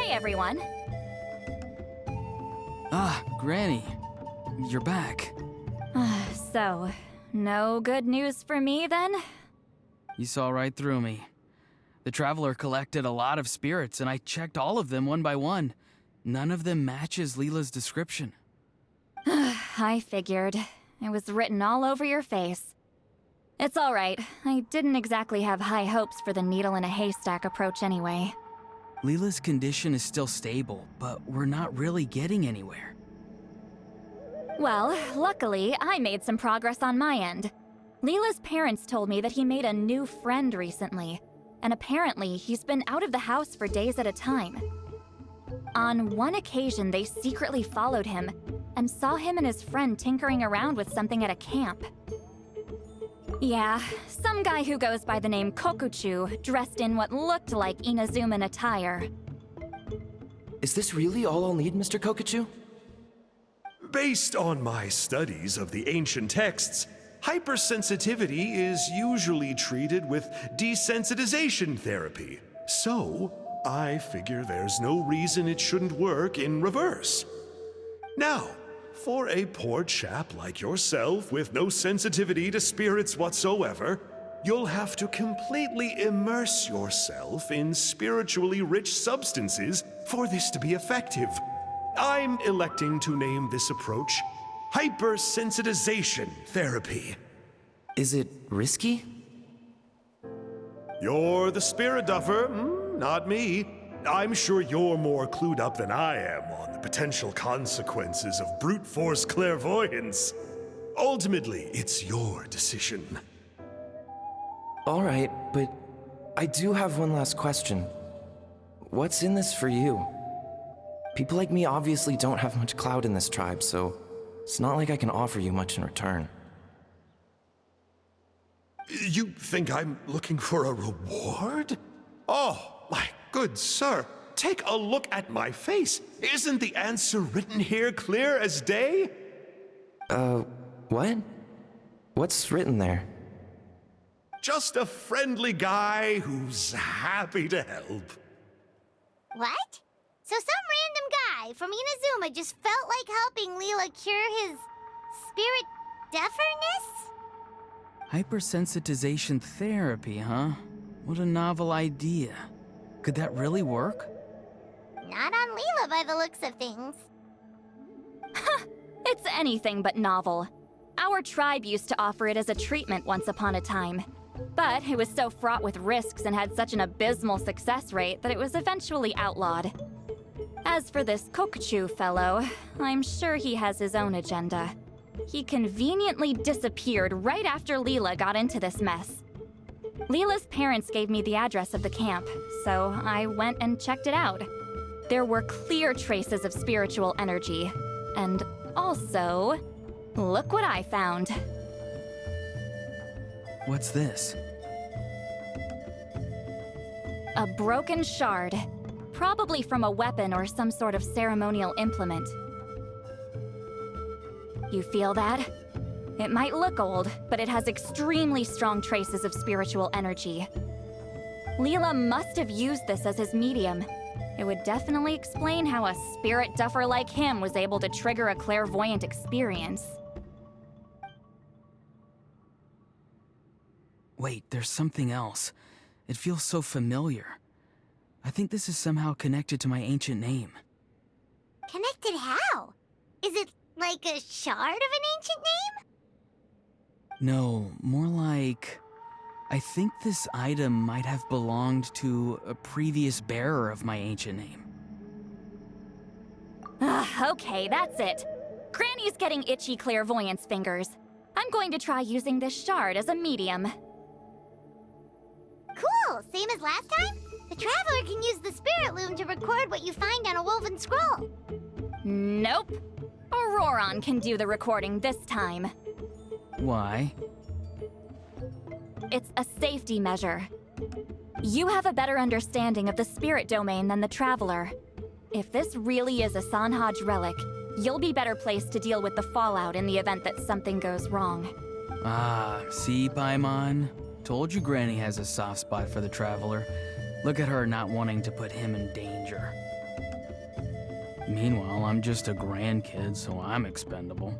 Hey, everyone. Ah, Granny. You're back. So, no good news for me then? You saw right through me. The Traveler collected a lot of spirits, and I checked all of them one by one. None of them matches Leela's description. I figured. It was written all over your face. It's alright. I didn't exactly have high hopes for the needle in a haystack approach anyway. Leela's condition is still stable, but we're not really getting anywhere. Well, luckily, I made some progress on my end. Leela's parents told me that he made a new friend recently, and apparently he's been out of the house for days at a time. On one occasion, they secretly followed him and saw him and his friend tinkering around with something at a camp. Yeah, some guy who goes by the name Kokuchu, dressed in what looked like Inazuman attire. Is this really all I'll need, Mr. Kokuchu? Based on my studies of the ancient texts, hypersensitivity is usually treated with desensitization therapy. So, I figure there's no reason it shouldn't work in reverse. Now, for a poor chap like yourself with no sensitivity to spirits whatsoever, you'll have to completely immerse yourself in spiritually rich substances for this to be effective. I'm electing to name this approach hypersensitization therapy. Is it risky? You're the spirit duffer, not me. I'm sure you're more clued up than I am on the potential consequences of brute force clairvoyance. Ultimately, it's your decision. All right, but I do have one last question. What's in this for you? People like me obviously don't have much clout in this tribe, so it's not like I can offer you much in return. You think I'm looking for a reward? Oh, my good sir, take a look at my face. Isn't the answer written here clear as day? What? What's written there? Just a friendly guy who's happy to help. What? So some random guy from Inazuma just felt like helping Leela cure his spirit deaferness? Hypersensitization therapy, huh? What a novel idea. Could that really work? Not on Leela by the looks of things. It's anything but novel. Our tribe used to offer it as a treatment once upon a time. But it was so fraught with risks and had such an abysmal success rate that it was eventually outlawed. As for this Kokuchu fellow, I'm sure he has his own agenda. He conveniently disappeared right after Leela got into this mess. Leela's parents gave me the address of the camp, so I went and checked it out. There were clear traces of spiritual energy. And also, look what I found. What's this? A broken shard. Probably from a weapon or some sort of ceremonial implement. You feel that? It might look old, but it has extremely strong traces of spiritual energy. Leela must have used this as his medium. It would definitely explain how a spirit duffer like him was able to trigger a clairvoyant experience. Wait, there's something else. It feels so familiar. I think this is somehow connected to my ancient name. Connected how? Is it like a shard of an ancient name? No, more like... I think this item might have belonged to a previous bearer of my ancient name. Okay, that's it. Granny's getting itchy clairvoyance fingers. I'm going to try using this shard as a medium. Cool, same as last time? The Traveler can use the Spirit Loom to record what you find on a woven scroll. Nope. Auroron can do the recording this time. Why? It's a safety measure. You have a better understanding of the spirit domain than the Traveler. If this really is a Sanhaj relic, you'll be better placed to deal with the fallout in the event that something goes wrong. Ah, see, Paimon? Told you Granny has a soft spot for the Traveler. Look at her not wanting to put him in danger. Meanwhile, I'm just a grandkid, so I'm expendable.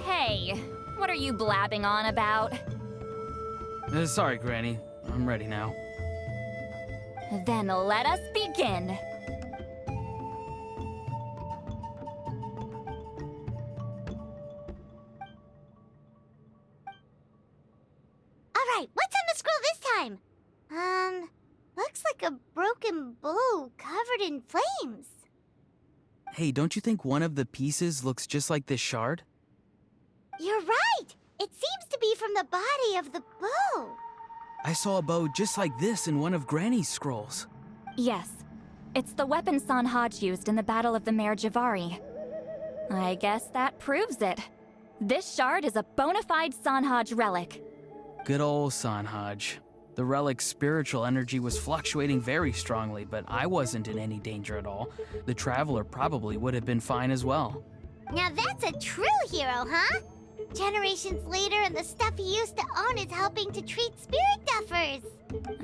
Hey, what are you blabbing on about? Sorry, Granny. I'm ready now. Then let us begin. Alright, what's on the scroll this time? Looks like a broken bow covered in flames. Hey, don't you think one of the pieces looks just like this shard? You're right! It seems to be from the body of the bow. I saw a bow just like this in one of Granny's scrolls. Yes, it's the weapon Sanhaj used in the Battle of the Mare Javari. I guess that proves it. This shard is a bona fide Sanhaj relic. Good old Sanhaj. The relic's spiritual energy was fluctuating very strongly, but I wasn't in any danger at all. The Traveler probably would have been fine as well. Now that's a true hero, huh? Generations later and the stuff he used to own is helping to treat spirit duffers.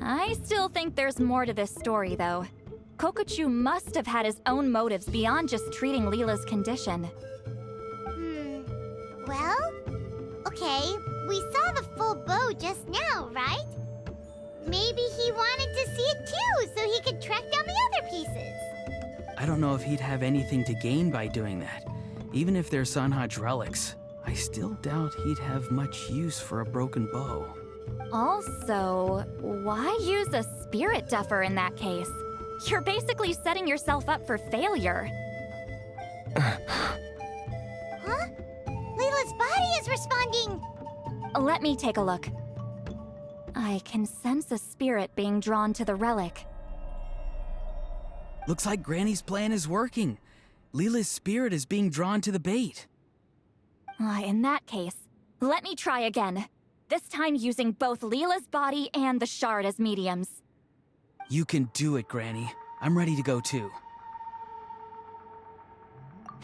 I still think there's more to this story, though. Kokochu must have had his own motives beyond just treating Leela's condition. Well, okay, we saw the full bow just now, right? Maybe he wanted to see it too, so he could track down the other pieces. I don't know if he'd have anything to gain by doing that. Even if they're Sanhaj relics, I still doubt he'd have much use for a broken bow. Also, why use a spirit duffer in that case? You're basically setting yourself up for failure. Huh? Leela's body is responding! Let me take a look. I can sense a spirit being drawn to the relic. Looks like Granny's plan is working. Leela's spirit is being drawn to the bait. In that case, let me try again. This time using both Leela's body and the shard as mediums. You can do it, Granny. I'm ready to go too.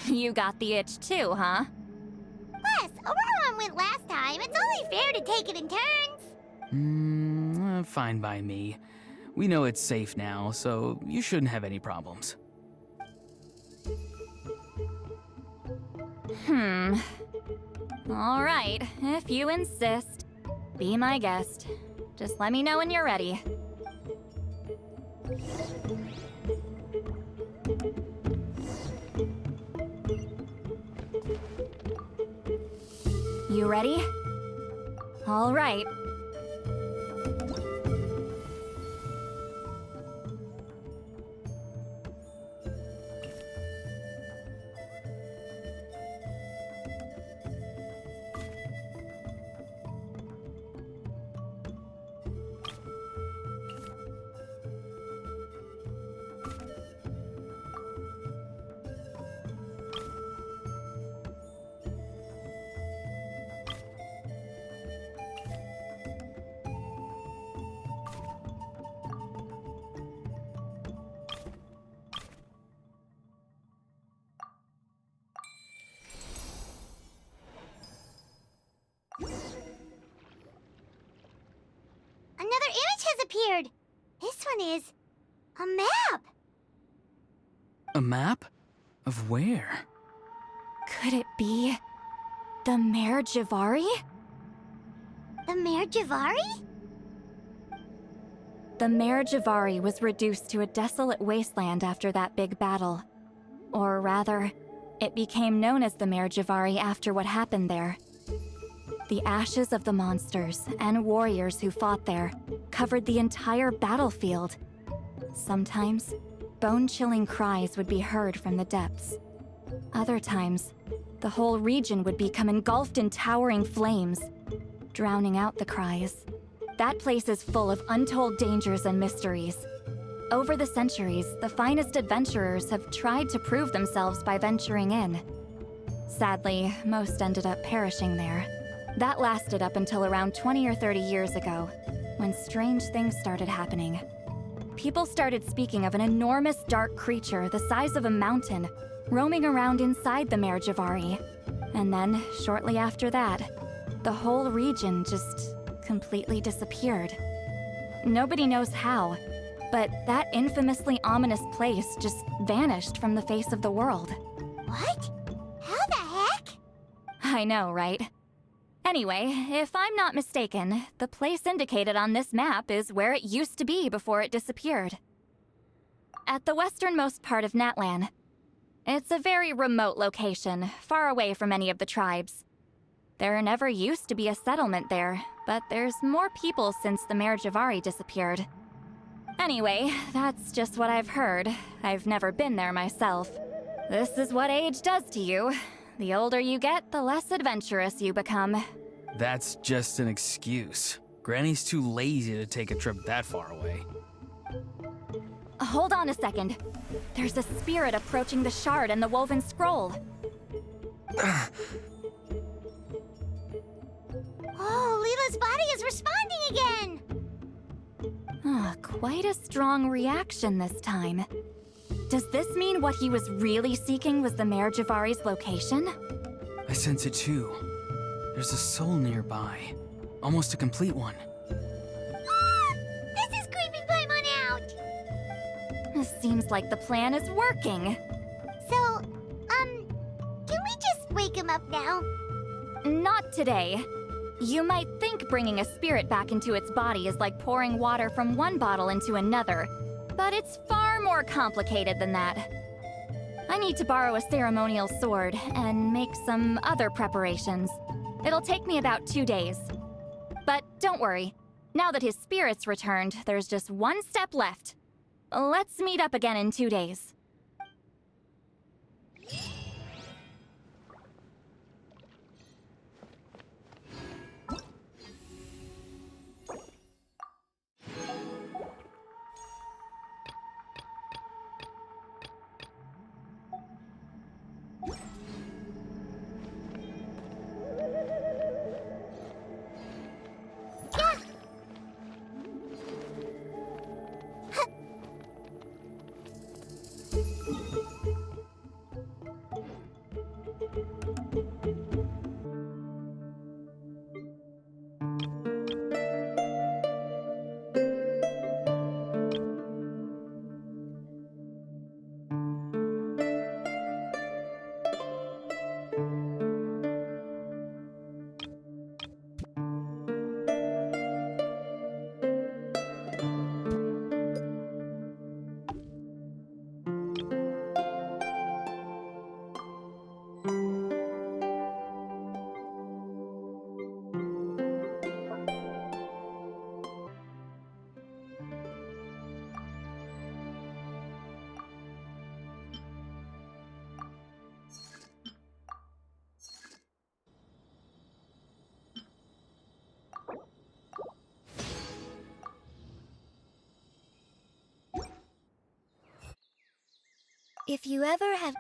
You got the itch too, huh? Plus, Auroran went last time. It's only fair to take it in turns. Fine by me. We know it's safe now, so you shouldn't have any problems. All right, if you insist. Be my guest. Just let me know when you're ready. You ready? All right. Another image has appeared. This one is a map. A map? Of where? Could it be the Mare Javari? The Mare Javari? The Mare Javari was reduced to a desolate wasteland after that big battle. Or rather, it became known as the Mare Javari after what happened there. The ashes of the monsters and warriors who fought there covered the entire battlefield. Sometimes, bone-chilling cries would be heard from the depths. Other times, the whole region would become engulfed in towering flames, drowning out the cries. That place is full of untold dangers and mysteries. Over the centuries, the finest adventurers have tried to prove themselves by venturing in. Sadly, most ended up perishing there. That lasted up until around 20 or 30 years ago, when strange things started happening. People started speaking of an enormous dark creature the size of a mountain, roaming around inside the Mare Javari. And then, shortly after that, the whole region just completely disappeared. Nobody knows how, but that infamously ominous place just vanished from the face of the world. What? How the heck? I know, right? Anyway, if I'm not mistaken, the place indicated on this map is where it used to be before it disappeared. At the westernmost part of Natlan. It's a very remote location, far away from any of the tribes. There never used to be a settlement there, but there's more people since the Mare Javari disappeared. Anyway, that's just what I've heard. I've never been there myself. This is what age does to you. The older you get, the less adventurous you become. That's just an excuse. Granny's too lazy to take a trip that far away. Hold on a second. There's a spirit approaching the shard and the woven scroll. Oh, Leela's body is responding again! Quite a strong reaction this time. Does this mean what he was really seeking was the Mare Javari's location? I sense it too. There's a soul nearby. Almost a complete one. Ah! This is creeping Paimon out! Seems like the plan is working. So, can we just wake him up now? Not today. You might think bringing a spirit back into its body is like pouring water from one bottle into another, but it's far more complicated than that. I need to borrow a ceremonial sword and make some other preparations. It'll take me about 2 days. But don't worry. Now that his spirit's returned, there's just one step left. Let's meet up again in 2 days. If you ever have